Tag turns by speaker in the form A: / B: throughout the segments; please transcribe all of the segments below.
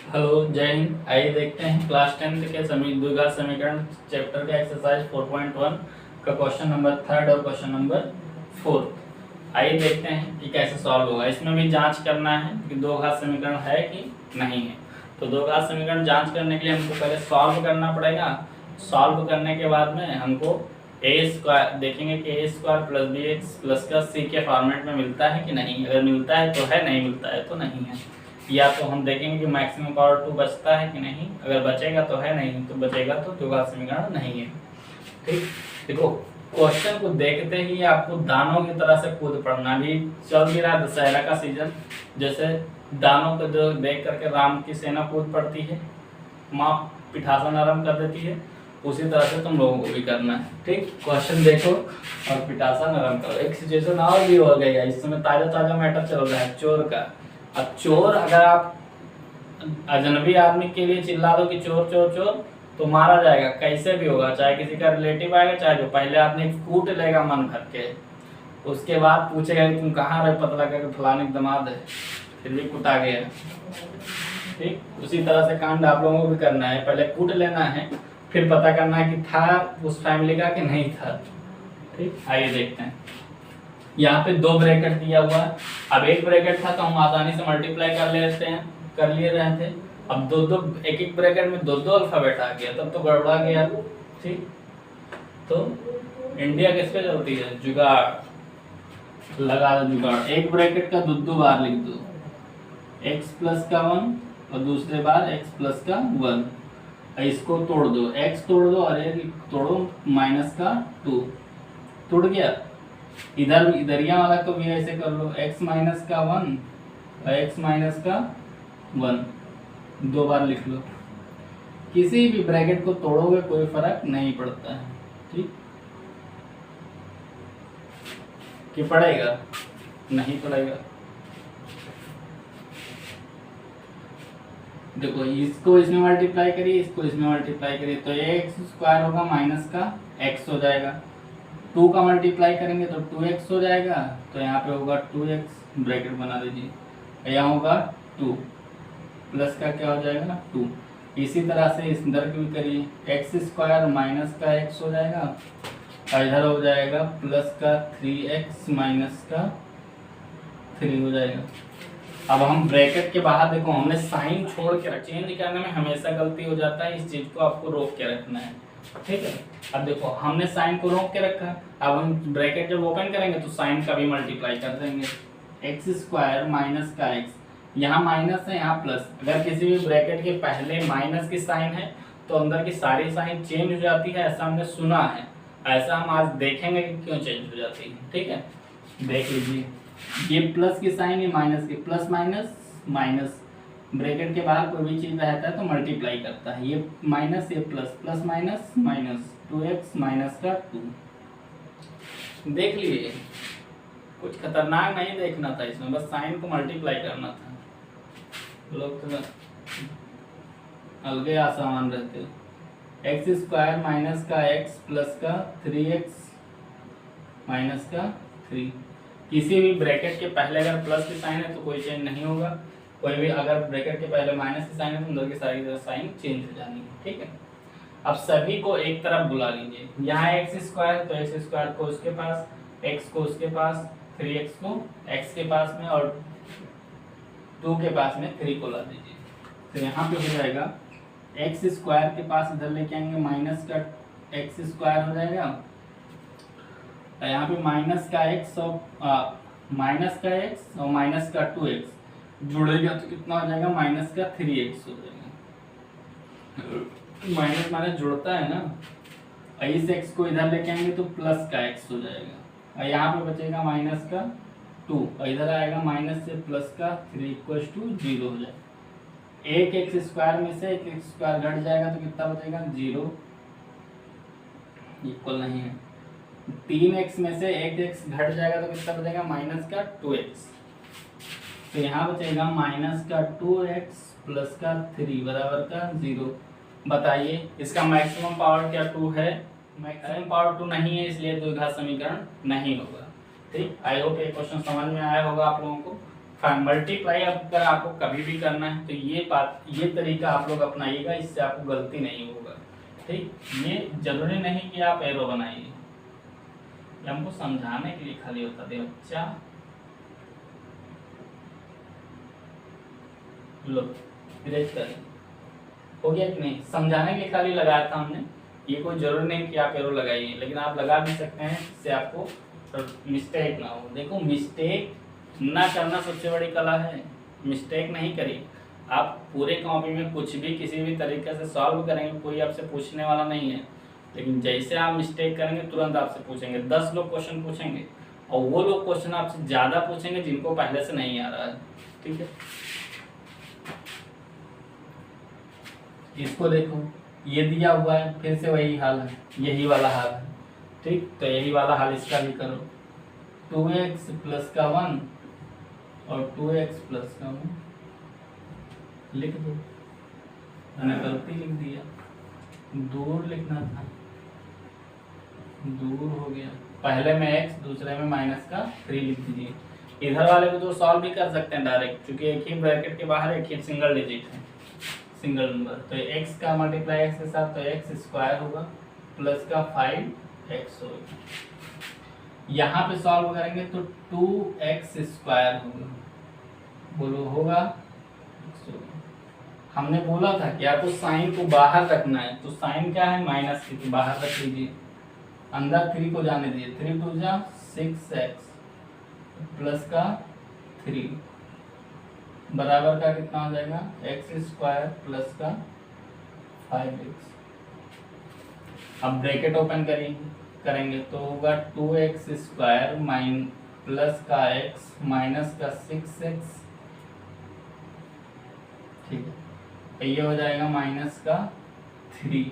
A: Hello, जय हिंद। आइए देखते हैं क्लास 10th के द्विघात समीकरण चैप्टर का एक्सरसाइज 4.1 का क्वेश्चन नंबर 3 और क्वेश्चन नंबर 4। आइए देखते हैं कि कैसे सॉल्व होगा। इसमें भी जांच करना है कि दो घात समीकरण है कि नहीं है। तो दो घात समीकरण जांच करने के लिए हमको पहले सॉल्व करना पड़ेगा। सॉल्व करने के बाद में हमको ए स्क्वायर देखेंगे कि A square plus B X plus का सी के फॉर्मेट में मिलता है कि नहीं। अगर मिलता है तो है, नहीं मिलता है तो नहीं है। या तो हम देखेंगे कि मैक्सिमम पावर 2 बचता है कि नहीं। अगर बचेगा तो है, नहीं तो बचेगा तो द्विघात समीकरण नहीं है। ठीक, देखो क्वेश्चन को देखते ही आपको दानों की तरह से कूद पड़ना। भी चल भी रहा दशहरा का सीजन, जैसे दानों को जो देख करके राम की सेना कूद पड़ती है, माँ पिठासा नरम कर देती है, उसी तरह से तुम लोगों को भी करना है। ठीक, क्वेश्चन देखो और पिठासा नरम करो। एक सिचुएशन और भी हो गया, इस समय ताजा ताजा मैटर चल रहा है चोर का। अब चोर, अगर आप अजनबी आदमी के लिए चिल्ला दो कि चोर चोर चोर, तो मारा जाएगा, कैसे भी होगा। चाहे किसी का रिलेटिव आएगा, चाहे जो पहले आदमी कूट लेगा मन भर के, उसके बाद पूछेगा कि तुम कहाँ रहे, पता लगा कि फलाने की दामाद है, फिर भी कुटा गया। ठीक, उसी तरह से कांड आप लोगों को भी करना है। पहले कूट लेना है, फिर पता करना है कि था उस फैमिली का कि नहीं था। ठीक, आइए देखते हैं। यहाँ पे दो ब्रैकेट दिया हुआ है। अब एक ब्रैकेट था तो हम आसानी से मल्टीप्लाई कर लिए रहे थे। अब दो दो एक एक ब्रैकेट में दो दो अल्फाबेट आ गया, तब तो गड़बड़ा गया। ठीक, तो इंडिया किस पे चलती है? जुगाड़ लगा दो, जुगाड़। एक ब्रैकेट का दो बार लिख दो, x प्लस का 1 और दूसरे बार x प्लस का 1। इसको तोड़ दो, x तोड़ दो और एक तोड़ो माइनस का 2। टूट गया। इधर इधरिया वाला को भी ऐसे कर लो, x माइनस का 1 और x माइनस का 1 दो बार लिख लो। किसी भी ब्रैकेट को तोड़ोगे कोई फर्क नहीं पड़ता है। ठीक, कि पड़ेगा? नहीं पड़ेगा। देखो, इसको इसमें मल्टीप्लाई करिए, इसको इसमें मल्टीप्लाई करिए, तो एक्स स्क्वायर होगा माइनस का x हो जाएगा। 2 का मल्टीप्लाई करेंगे तो 2x हो जाएगा, तो यहाँ पे होगा 2x, ब्रैकेट बना दीजिए। यहाँ होगा 2 प्लस का क्या हो जाएगा 2। इसी तरह से इस इधर भी करिए, एक्स स्क्वायर माइनस का x हो जाएगा और इधर हो जाएगा प्लस का 3x माइनस का 3 हो जाएगा। अब हम ब्रैकेट के बाहर देखो, हमने साइन छोड़ के रख, चेंज करने में हमेशा गलती हो जाता है। इस चीज को आपको रोक के रखना है। ठीक है, अब देखो हमने साइन को रोक के रखा। अब हम ब्रैकेट जब ओपन करेंगे तो साइन का भी मल्टीप्लाई कर देंगे। एक्स स्क्वायर माइनस का x, यहाँ माइनस है यहाँ प्लस। अगर किसी भी ब्रैकेट के पहले माइनस की साइन है तो अंदर की सारी साइन चेंज हो जाती है, ऐसा हमने सुना है। ऐसा हम आज देखेंगे कि क्यों चेंज हो जाती है। ठीक है, देख लीजिए, ये प्लस की साइन, ये माइनस की, प्लस माइनस माइनस। ब्रैकेट के बाहर कोई भी चीज रहता है तो मल्टीप्लाई करता है। ये माइनस, ये plus, plus minus minus, 2x minus का 2। देख लिए, कुछ खतरनाक नहीं देखना था इसमें, बस साइन को मल्टीप्लाई करना था। लोग तो अलगे आसान रहते। एक्स स्क्वायर माइनस का x प्लस का 3x माइनस का 3। किसी भी ब्रैकेट के पहले अगर प्लस की साइन है तो कोई चेंज नहीं होगा। कोई भी अगर ब्रैकेट के पहले माइनस की साइन है तो अंदर की सारी साइन चेंज हो जानी है। ठीक है, अब सभी को एक तरफ बुला लीजिए। यहाँ एक्स स्क्वायर, तो एक्स स्क्वायर को उसके पास, x को उसके पास, 3x को x के पास में और 2 के पास में 3 को ला दीजिए। तो यहाँ पे हो जाएगा एक्स स्क्वायर के पास इधर लेके आएंगे, माइनस का एक्स स्क्वायर हो जाएगा। यहाँ पे माइनस का x और माइनस का x और माइनस का 2x जुड़ेगा तो कितना हो जाएगा, माइनस का 3x हो जाएगा। माइनस माइनस जुड़ता है ना। इस x को इधर लेके आएंगे तो प्लस का x हो जाएगा और यहाँ पे बचेगा माइनस का 2 और इधर आएगा माइनस से प्लस का 3 इक्वल टू 0 हो जाएगा। एक एक्स स्क्वायर में से एक एक्स स्क्वायर घट जाएगा तो कितना बचेगा, 0, इक्वल नहीं है। 3x में से एक x घट जाएगा तो कितना बचेगा, माइनस का 2x। तो यहाँ बचेगा माइनस का 2x प्लस का 3 बराबर का 0। बताइए इसका मैक्सिमम पावर क्या 2 है? मैक्सिमम पावर 2 नहीं है, इसलिए द्विघात समीकरण नहीं होगा। ठीक, आई होप ये क्वेश्चन समझ में आया होगा आप लोगों को। मल्टीप्लाई अगर आपको कभी भी करना है तो ये तरीका आप लोग अपनाइएगा, इससे आपको गलती नहीं होगा। ठीक, ये जरूरी नहीं कि आप एरो बनाइए, ये हमको समझाने के लिए खाली होता है बच्चा। लो इरेज कर, हो गया कि नहीं? समझाने के लिए खाली लगाया था हमने, ये कोई जरूरी नहीं कि आप एरो लगाइए, लेकिन आप लगा भी सकते हैं, इससे आपको मिस्टेक ना हो। देखो मिस्टेक ना करना सबसे बड़ी कला है, मिस्टेक नहीं करिए। आप पूरे कॉपी में कुछ भी किसी भी तरीके से सॉल्व करेंगे, कोई आपसे पूछने वाला नहीं है, लेकिन जैसे आप मिस्टेक करेंगे तुरंत आपसे पूछेंगे। 10 लोग क्वेश्चन पूछेंगे और वो लोग क्वेश्चन आपसे ज़्यादा पूछेंगे जिनको पहले से नहीं आ रहा है। ठीक है, इसको देखो, ये दिया हुआ है, फिर से वही हाल है, यही वाला हाल है। ठीक, तो यही वाला हाल इसका भी करो। 2x प्लस का 1 और 2x प्लस का 1 लिख दो। मैंने गलती लिख दिया, दूर लिखना था, दूर हो गया। पहले में x, दूसरे में -3 लिख दीजिए। इधर वाले को तो सॉल्व भी कर सकते हैं डायरेक्ट, क्योंकि एक ही ब्रैकेट के बाहर एक ही सिंगल डिजिट है, सिंगल नंबर। तो x का मल्टीप्लाई x के साथ तो x² होगा प्लस का 5x होगा। यहाँ पे सॉल्व करेंगे तो 2x² होगा, बोलो होगा? हमने बोला था कि आपको साइन को बाहर रखना है, तो साइन क्या है? -3, तो बाहर रख लीजिए, अंदर 3 को जाने दीजिए। 3 2 जा 6x प्लस का 3 बराबर का कितना हो जाएगा? x² प्लस का 5x। अब ब्रैकेट ओपन करेंगे तो होगा 2x² प्लस का x माइनस का 6x। ठीक है, ये हो जाएगा -3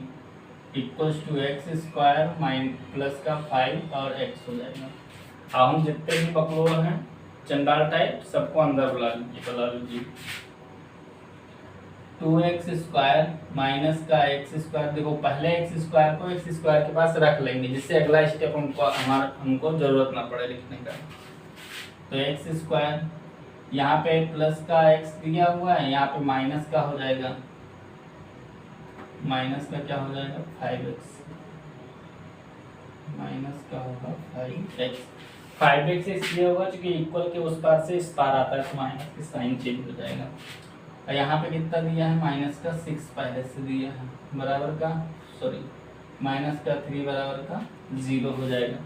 A: इक्वल्स टू x² प्लस का 5 और x हो जाएगा। अब हम जितने भी बकलोल हैं चंडाल टाइप, सबको अंदर बुला लीजिए। 2x² माइनस का x², देखो पहले x² को x² के पास रख लेंगे, जिससे अगला स्टेप हमको जरूरत ना पड़े लिखने का। तो x², यहाँ पे प्लस का x दिया हुआ है, यहाँ पे माइनस का हो जाएगा, माइनस का क्या हो जाएगा? 5x, माइनस का होगा 5x। 5x इसलिए होगा क्योंकि इक्वल के उस पार से इस पार आता है, तो माइनस की साइन चेंज हो जाएगा। और यहाँ पे कितना दिया है? -6 पहले से दिया है, बराबर का -3 बराबर का 0 हो जाएगा।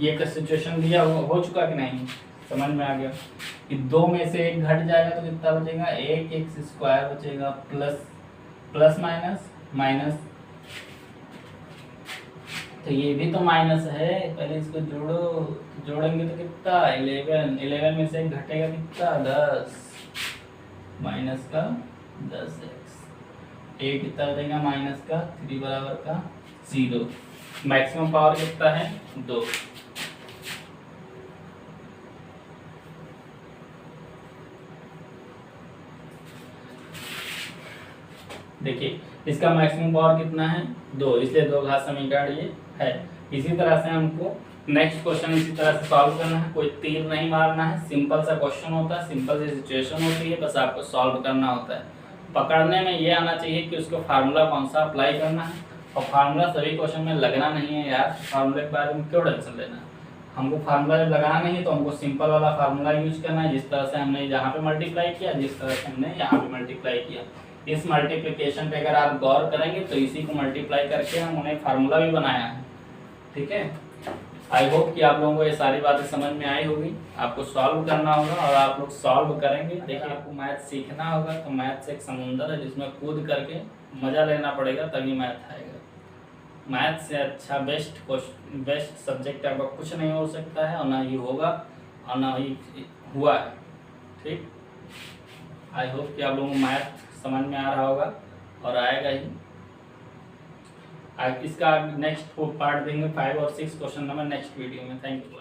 A: ये का सिचुएशन दिया हो चुका कि नहीं? समझ में आ गया कि 2 में से 1 घट जाएगा तो कितना बचेगा? 1x² बचेगा प्लस माइनस, तो ये भी तो माइनस है, पहले इसको जोड़ेंगे तो कितना? 11 में से 1 घटेगा कितना? 10, माइनस का 10x। a कितना देगा? -3 बराबर का 0। मैक्सिमम पावर कितना है? 2। देखिए इसका मैक्सिमम पावर कितना है? 2, इसलिए 2 घात समीकरण ये है। इसी तरह से हमको नेक्स्ट क्वेश्चन इसी तरह से सॉल्व करना है, कोई तीर नहीं मारना है, सिंपल सा क्वेश्चन होता है, सिंपल सी सिचुएशन होती है, बस आपको सॉल्व करना होता है। पकड़ने में ये आना चाहिए कि उसको फार्मूला कौन सा अप्लाई करना है, और फार्मूला सभी क्वेश्चन में लगना नहीं है यार, फार्मूले के बारे में क्यों टेंशन लेना है। हमको फार्मूला जब लगाना नहीं है तो हमको सिंपल वाला फार्मूला यूज करना है, जिस तरह से हमने यहाँ पे मल्टीप्लाई किया, जिस तरह से हमने यहाँ पे मल्टीप्लाई किया। इस मल्टीप्लिकेशन पे अगर आप गौर करेंगे तो इसी को मल्टीप्लाई करके हमने फार्मूला भी बनाया है। ठीक है, आई होप कि आप लोगों को ये सारी बातें समझ में आई होगी। आपको सॉल्व करना होगा और आप लोग सॉल्व करेंगे। देखिए आपको मैथ सीखना होगा, तो मैथ एक समुंदर है जिसमें कूद करके मज़ा लेना पड़ेगा, तभी मैथ आएगा। मैथ से अच्छा बेस्ट सब्जेक्ट आपका कुछ नहीं हो सकता है, और ना ही होगा और ना ही हुआ है। ठीक, आई होप कि आप लोगों को मैथ समझ में आ रहा होगा और आएगा ही। इसका नेक्स्ट पार्ट देंगे 5 और 6 क्वेश्चन नंबर नेक्स्ट वीडियो में। Thank you.